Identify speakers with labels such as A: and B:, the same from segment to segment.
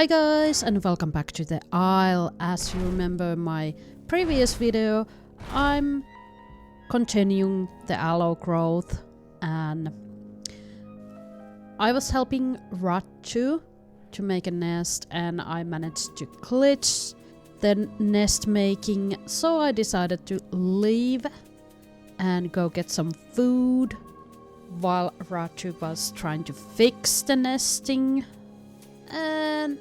A: Hi guys, and welcome back to the Isle. As you remember my previous video, I'm continuing the Allo growth, and I was helping Ratu to make a nest, and I managed to glitch the nest making, so I decided to leave and go get some food while Ratu was trying to fix the nesting. And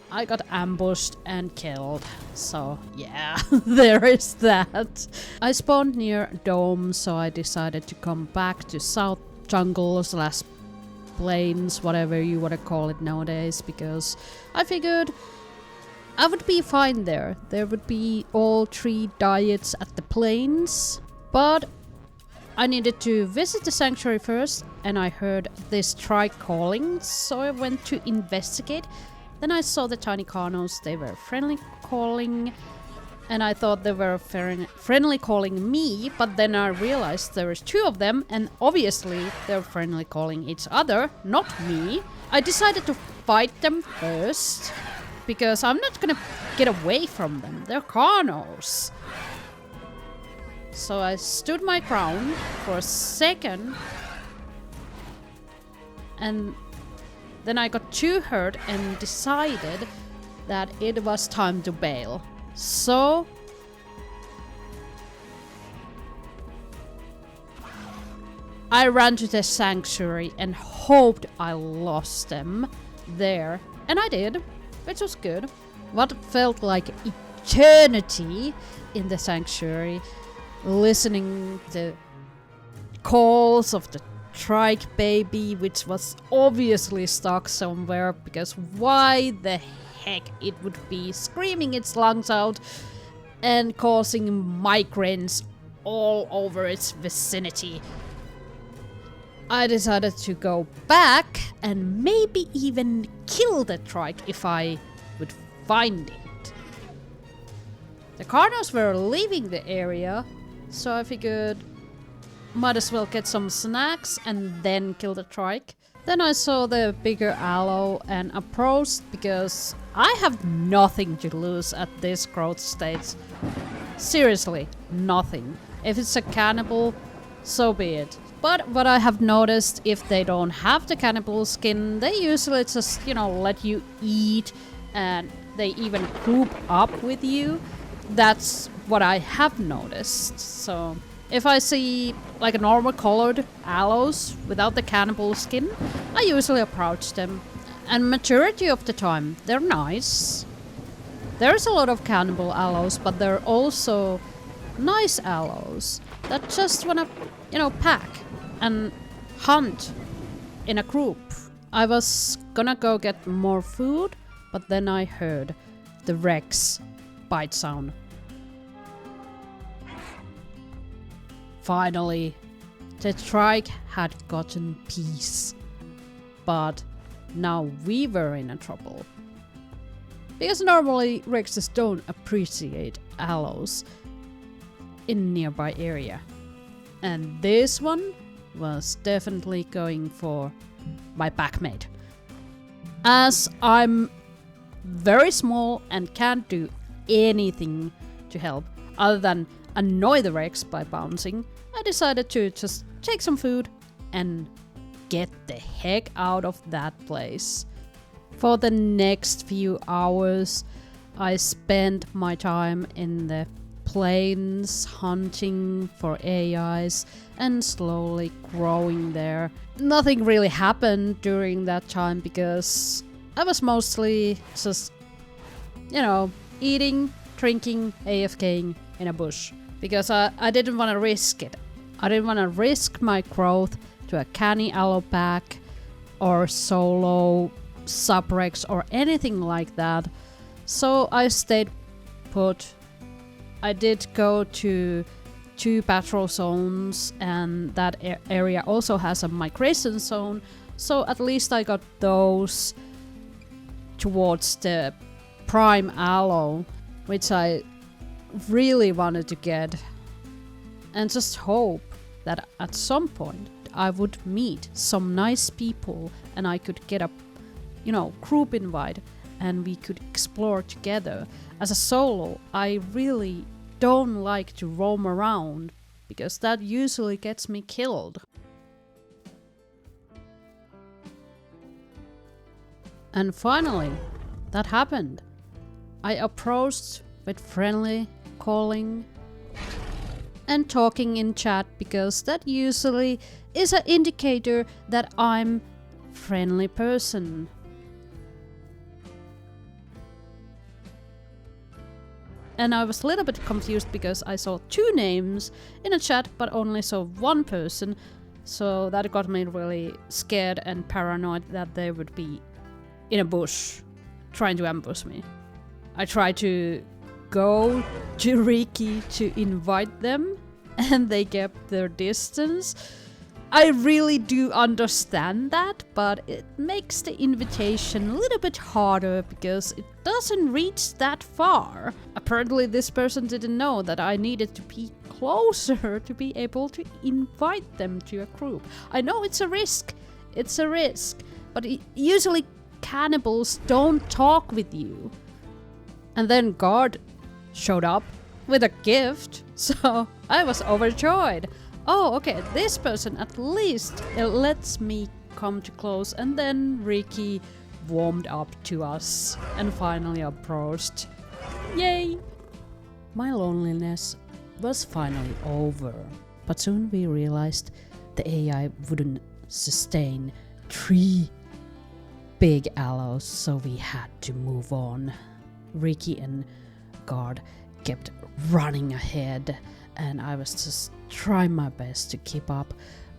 A: I got ambushed and killed. So yeah, there is that. I spawned near Dome, so I decided to come back to South Jungle / Plains, whatever you want to call it nowadays, because I figured I would be fine there. There would be all 3 diets at the Plains, but I needed to visit the sanctuary first, and I heard this strike calling, so I went to investigate. Then I saw the tiny carnos. They were friendly calling, and I thought they were friendly calling me, but then I realized there was 2 of them, and obviously they're friendly calling each other, not me. I decided to fight them first, because I'm not gonna get away from them. They're carnos. So I stood my ground for a second, and then I got too hurt and decided that it was time to bail. So I ran to the sanctuary and hoped I lost them there, and I did, which was good. What felt like eternity in the sanctuary, listening to the calls of the trike baby, which was obviously stuck somewhere, because why the heck it would be screaming its lungs out and causing migraines all over its vicinity. I decided to go back and maybe even kill the trike if I would find it. The carnos were leaving the area, so I figured might as well get some snacks and then kill the trike. Then I saw the bigger allo and approached, because I have nothing to lose at this growth stage. Seriously, nothing. If it's a cannibal, so be it. But what I have noticed, if they don't have the cannibal skin, they usually just, let you eat, and they even group up with you. That's what I have noticed. So if I see like a normal colored allos without the cannibal skin, I usually approach them. And majority of the time, they're nice. There's a lot of cannibal allos, but there are also nice allos that just wanna, pack and hunt in a group. I was gonna go get more food, but then I heard the Rex bite sound. Finally, the trike had gotten peace, but now we were in trouble. Because normally Rexes don't appreciate allos in nearby area. And this one was definitely going for my backmate. As I'm very small and can't do anything to help other than annoy the Rex by bouncing, I decided to just take some food and get the heck out of that place. For the next few hours, I spent my time in the plains hunting for AIs and slowly growing there. Nothing really happened during that time, because I was mostly just, eating, drinking, AFKing in a bush. Because I didn't want to risk it. I didn't want to risk my growth to a canny allo pack or solo subrex or anything like that. So I stayed put. I did go to 2 patrol zones, and that area also has a migration zone. So at least I got those towards the prime allo, which I really wanted to get, and just hope that at some point I would meet some nice people and I could get a group invite and we could explore together. As a solo, I really don't like to roam around because that usually gets me killed. And finally, that happened. I approached with friendly calling and talking in chat because that usually is an indicator that I'm a friendly person. And I was a little bit confused because I saw 2 names in a chat but only saw 1 person, so that got me really scared and paranoid that they would be in a bush trying to ambush me. I tried to go to Riki to invite them and they kept their distance. I really do understand that, but it makes the invitation a little bit harder because it doesn't reach that far. Apparently this person didn't know that I needed to be closer to be able to invite them to a group. I know it's a risk, but usually cannibals don't talk with you. And then God showed up with a gift, so I was overjoyed. Oh, okay, this person at least lets me come too close, and then Riki warmed up to us and finally approached. Yay! My loneliness was finally over, but soon we realized the AI wouldn't sustain 3 big allos, so we had to move on. Riki and Guard kept running ahead, and I was just trying my best to keep up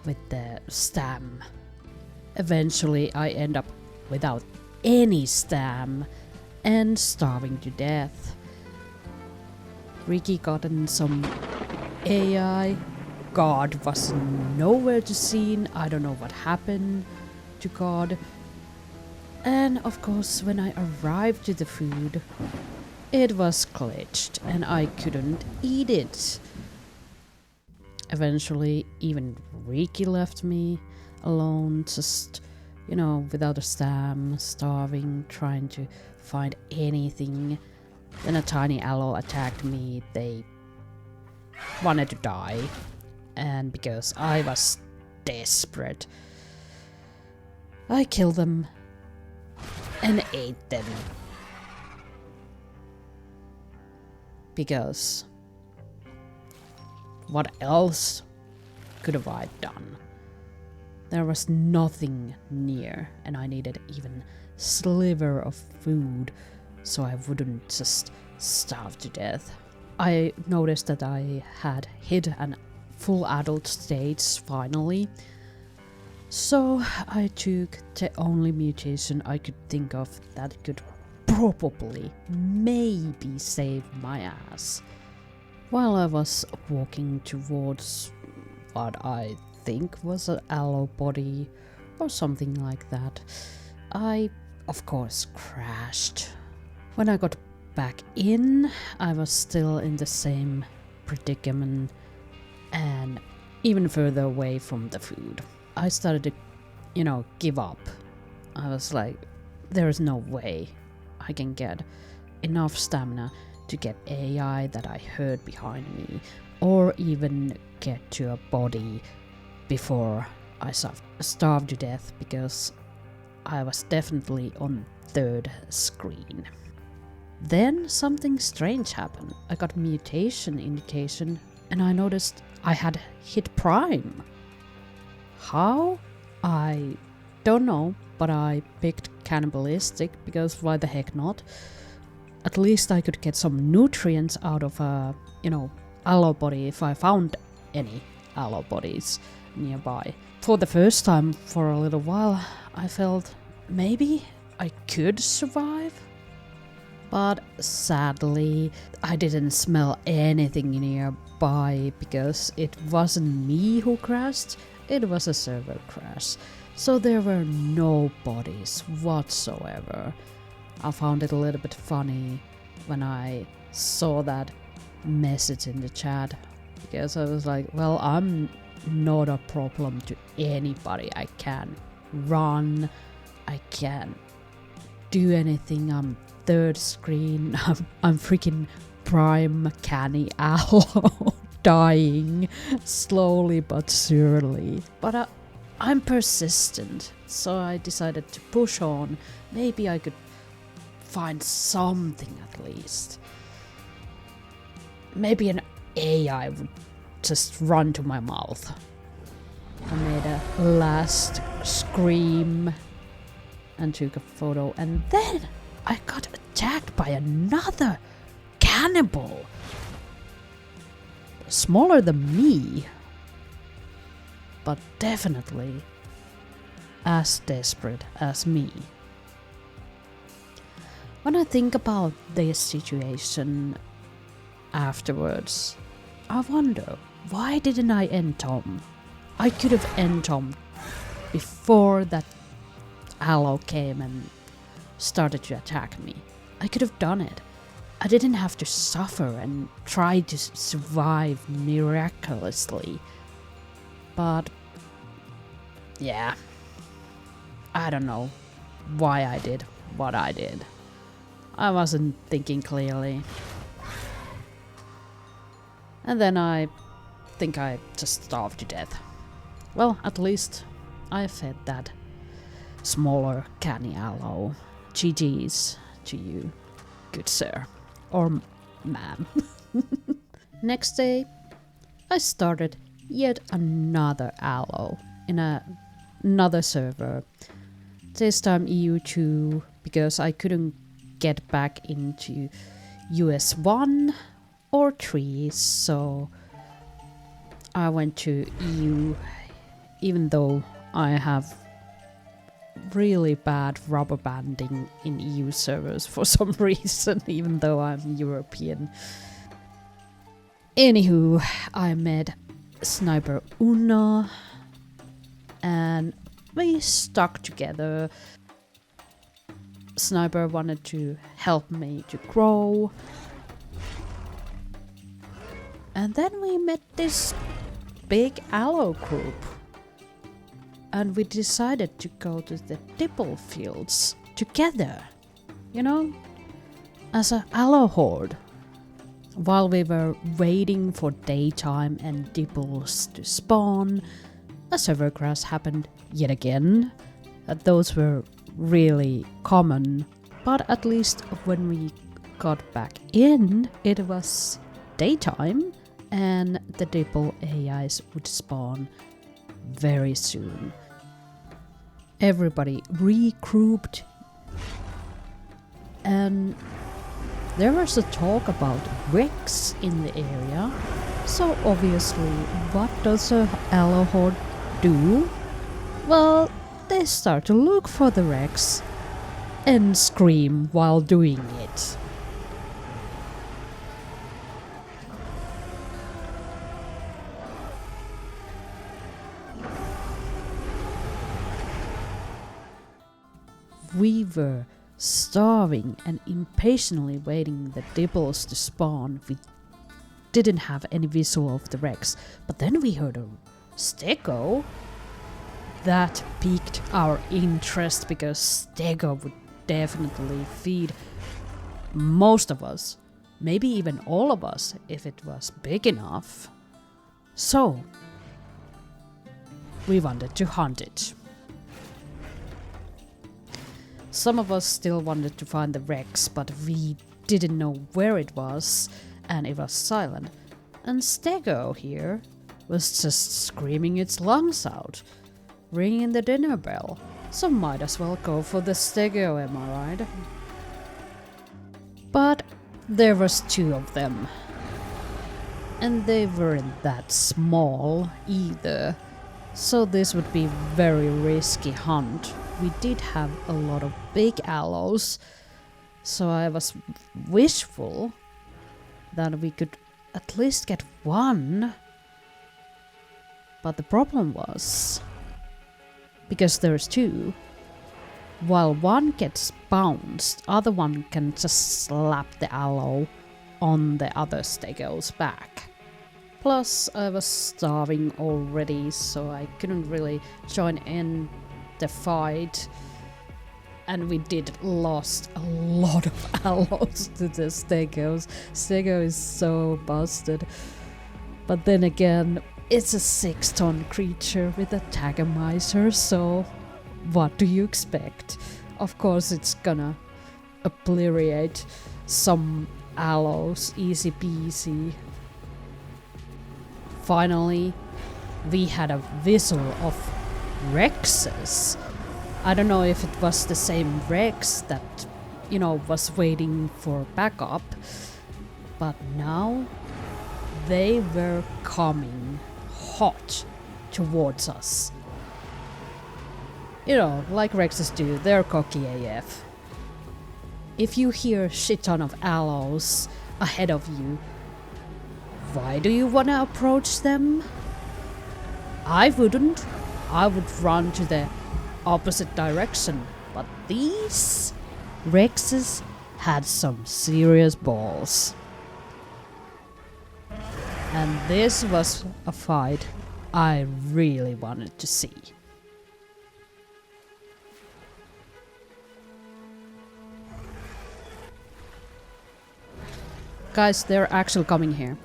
A: with the stam. Eventually I end up without any stam and starving to death. Riki got in some AI. God was nowhere to seen. I don't know what happened to God. And of course when I arrived to the food, it was glitched and I couldn't eat it. Eventually even Riki left me alone, just, without a stam, starving, trying to find anything. Then a tiny allo attacked me. They wanted to die, and because I was desperate, I killed them and ate them. Because what else could have I done? There was nothing near, and I needed even sliver of food so I wouldn't just starve to death. I noticed that I had hit an full adult stage finally, so I took the only mutation I could think of that could probably, maybe save my ass. While I was walking towards what I think was an allo body or something like that, I of course crashed. When I got back in, I was still in the same predicament and even further away from the food. I started to, give up. I was like, there is no way I can get enough stamina to get AI that I heard behind me, or even get to a body before I starved to death, because I was definitely on 3rd screen. Then something strange happened. I got mutation indication and I noticed I had hit prime. How? I don't know, but I picked cannibalistic because why the heck not? At least I could get some nutrients out of a, allo body if I found any allo bodies nearby. For the first time for a little while, I felt maybe I could survive. But sadly, I didn't smell anything nearby because it wasn't me who crashed, it was a server crash. So there were no bodies whatsoever. I found it a little bit funny when I saw that message in the chat, because I was like, well, I'm not a problem to anybody. I can run, I can do anything. I'm third screen. I'm freaking prime canny Allo. Dying slowly but surely. But I'm persistent, so I decided to push on. Maybe I could find something at least. Maybe an AI would just run to my mouth. I made a last scream and took a photo, and then I got attacked by another cannibal. Smaller than me, but definitely as desperate as me. When I think about this situation afterwards, I wonder, why didn't I end Tom? I could have ended Tom before that Allo came and started to attack me. I could have done it. I didn't have to suffer and try to survive miraculously. But yeah, I don't know why I did what I did. I wasn't thinking clearly. And then I think I just starved to death. Well, at least I fed that smaller canny Allo. GG's to you, good sir. Or ma'am. Next day, I started yet another Allo in another server. This time EU2, because I couldn't get back into US 1 or 3, so I went to EU, even though I have really bad rubber banding in EU servers for some reason, even though I'm European. Anywho, I met Sniper Una and we stuck together. Sniper wanted to help me to grow. And then we met this big Allo group. And we decided to go to the Dipple fields together, you know, as a Allo Horde. While we were waiting for daytime and Dipples to spawn, a server crash happened yet again. Those were really common, but at least when we got back in, it was daytime and the Dipple AIs would spawn very soon. Everybody regrouped and there was a talk about wrecks in the area. So obviously, what does a Allo Horde do? Well, they start to look for the wrecks and scream while doing it. We were starving and impatiently waiting the Dipples to spawn. We didn't have any visual of the wrecks, but then we heard a stego. That piqued our interest because stego would definitely feed most of us, maybe even all of us if it was big enough. So we wanted to hunt it. Some of us still wanted to find the wrecks, but we didn't know where it was, and it was silent. And Stego here was just screaming its lungs out, ringing the dinner bell. So might as well go for the Stego, am I right? But there was two of them. And they weren't that small either. So this would be a very risky hunt. We did have a lot of big allos, so I was wishful that we could at least get one. But the problem was, because there's two, while one gets bounced, other one can just slap the allo on the other stego's back. Plus, I was starving already, so I couldn't really join in the fight. And we did lost a lot of allos to the Stegos. Stego is so busted. But then again, it's a 6-ton creature with a Tagomizer, so what do you expect? Of course it's gonna obliterate some allos, easy peasy. Finally, we had a visual of Rexes. I don't know if it was the same Rex that, you know, was waiting for backup, but now they were coming hot towards us. You know, like Rexes do, they're cocky AF. If you hear a shit ton of allos ahead of you, why do you wanna approach them? I wouldn't. I would run to the opposite direction, but these Rexes had some serious balls. And this was a fight I really wanted to see. Guys, they're actually coming here.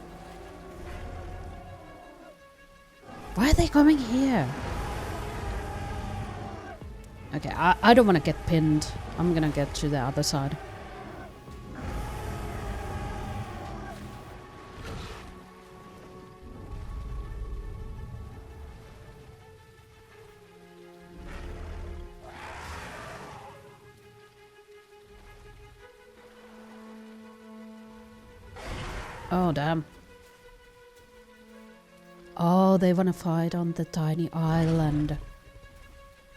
A: Why are they coming here? Okay, I don't want to get pinned. I'm gonna get to the other side. Oh, damn. Oh, they wanna fight on the tiny island.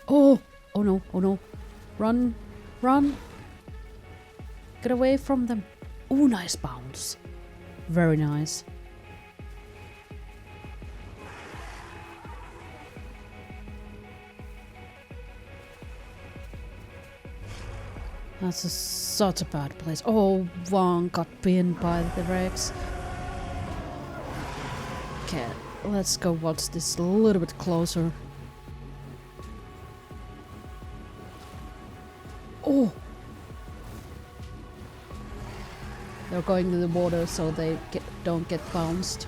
A: Oh! Oh no, oh no. Run, run. Get away from them. Oh, nice bounce. Very nice. That's such a bad place. Oh, one got pinned by the Rex. Okay, let's go watch this a little bit closer. Oh! They're going to the water so they don't get bounced.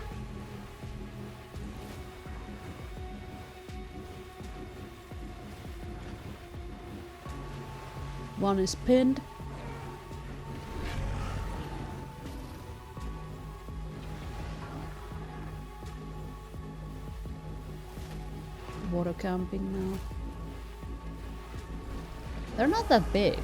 A: One is pinned. Water camping now. They're not that big.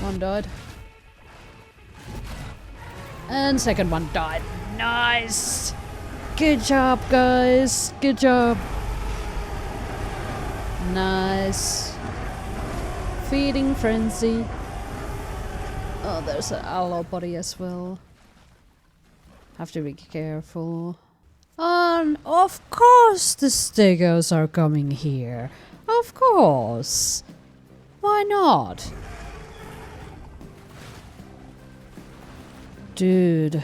A: One died. And second one died. Nice! Good job, guys. Good job. Nice. Feeding frenzy. Oh, there's an allo body as well. Have to be careful. And of course the Stegos are coming here. Of course. Why not? Dude.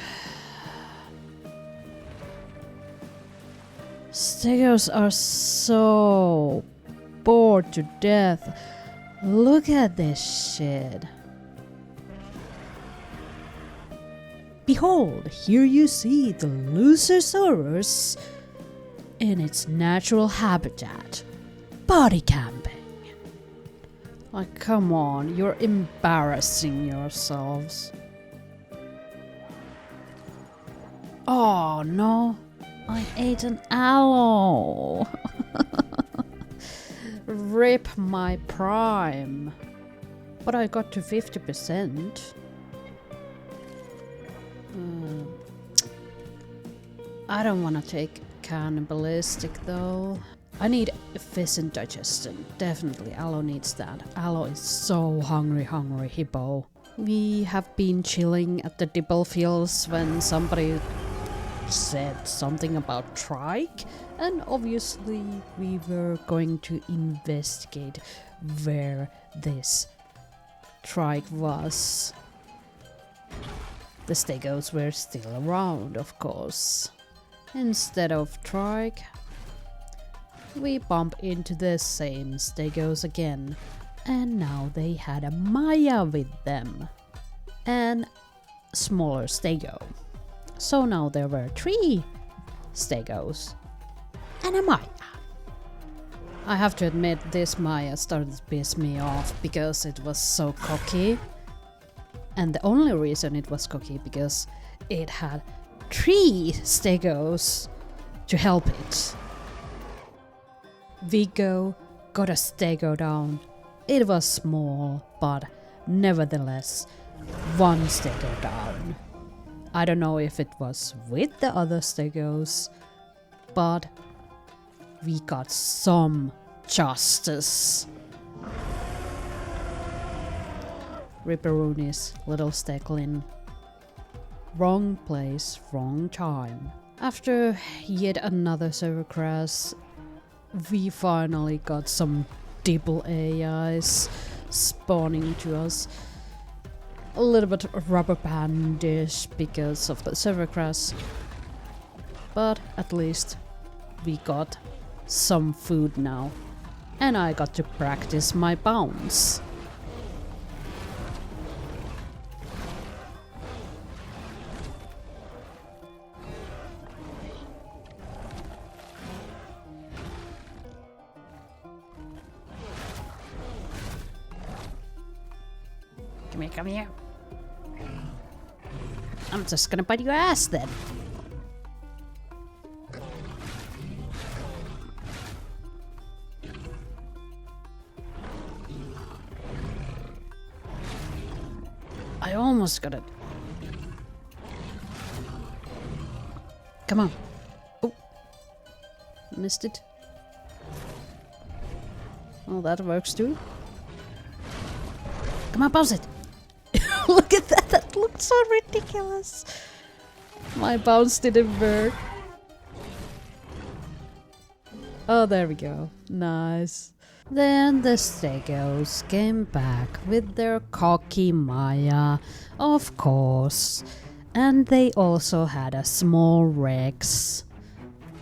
A: Stegos are so bored to death. Look at this shit. Behold, here you see the allosaurus in its natural habitat. Body camping. Like, come on, you're embarrassing yourselves. Oh no, I ate an allo. Rip my prime. But I got to 50%. I don't want to take cannibalistic though. I need efficient digestion. Definitely, Allo needs that. Allo is so hungry hippo. We have been chilling at the Dibble fields when somebody said something about trike, and obviously we were going to investigate where this Trike was, the Stegos were still around, of course. Instead of Trike, we bump into the same Stegos again, and now they had a Maya with them, and smaller Stego. So now there were 3 Stegos and a Maya. I have to admit, this Maya started to piss me off because it was so cocky. And the only reason it was cocky because it had 3 Stegos to help it. Viggo got a Stego down. It was small, but nevertheless, 1 Stego down. I don't know if it was with the other Stegos, but we got some justice. Ripperoonies, little Steglin. Wrong place, wrong time. After yet another server crash, we finally got some Dibble AIs spawning to us. A little bit rubber bandish because of the server crash, but at least we got some food now, and I got to practice my bounce. Come here. I'm just gonna bite your ass then. I almost got it. Come on. Oh. Missed it. Oh, that works too. Come on, bounce it. Look at that, that looked so ridiculous. My bounce didn't work. Oh, there we go. Nice. Then the Stegos came back with their cocky Maya, of course. And they also had a small Rex.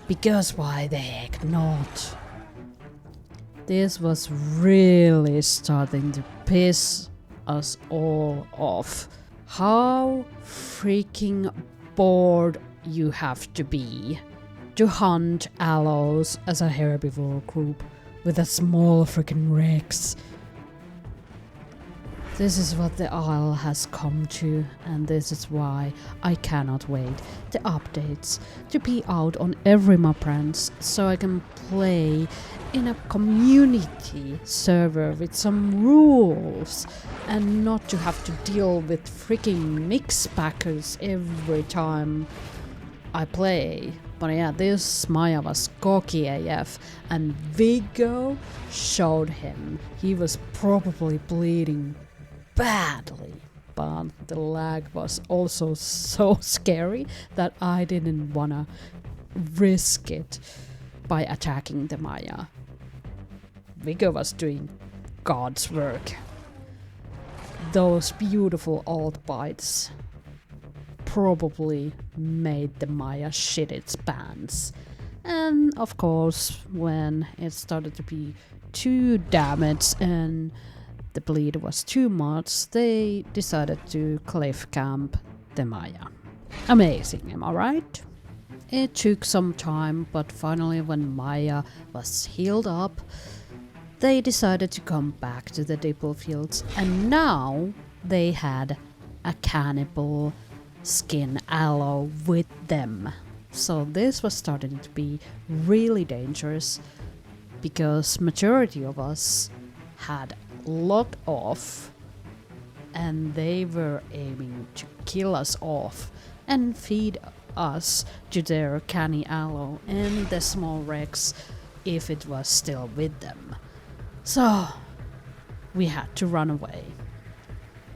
A: Because why the heck not? This was really starting to piss us all off. How freaking bored you have to be to hunt allos as a herbivore group with a small freaking Rex. This is what the Isle has come to, and this is why I cannot wait the updates to be out on every my brands so I can play in a community server with some rules and not to have to deal with freaking Mixpackers every time I play. But yeah, this Maya was cocky AF, and Viggo showed him. He was probably bleeding badly, but the lag was also so scary that I didn't wanna risk it by attacking the Maya. Viggo was doing God's work. Those beautiful alt bites probably made the Maya shit its pants. And of course, when it started to be too damaged and the bleed was too much, they decided to cliff camp the Maya. Amazing, am I right? It took some time, but finally when Maya was healed up, they decided to come back to the Dipple fields, and now they had a cannibal skin allo with them. So this was starting to be really dangerous because majority of us had locked off and they were aiming to kill us off and feed us to their canny allo and the small Rex if it was still with them. So we had to run away.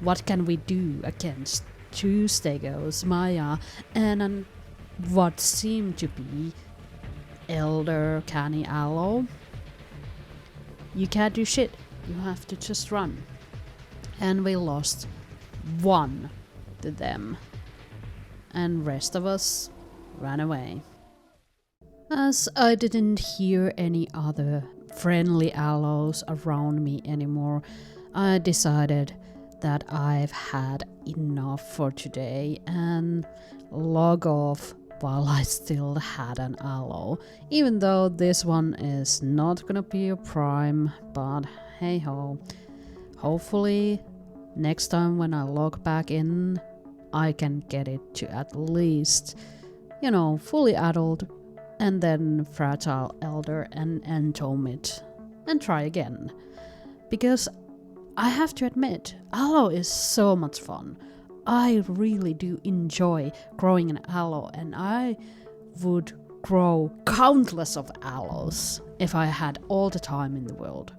A: What can we do against two Stegos, Maya, and what seemed to be elder canny allo? You can't do shit. You have to just run. and we lost 1 to them, and rest of us ran away. As I didn't hear any other friendly allos around me anymore, I decided that I've had enough for today and log off while I still had an allo, even though this one is not gonna be a prime, but hey ho. Hopefully next time when I log back in, I can get it to at least, you know, fully adult, and then fragile elder and entomid, and try again. Because I have to admit, allo is so much fun. I really do enjoy growing an allo, and I would grow countless of allos if I had all the time in the world.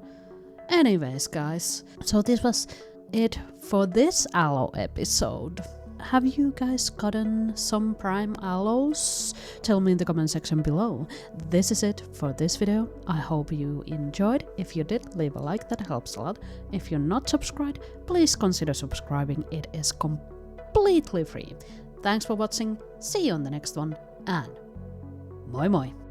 A: Anyways guys, so this was it for this allo episode. Have you guys gotten some prime allos? Tell me in the comment section below. This is it for this video. I hope you enjoyed. If you did, leave a like, that helps a lot. If you're not subscribed, please consider subscribing. It is completely free. Thanks for watching, see you on the next one, and moi moi!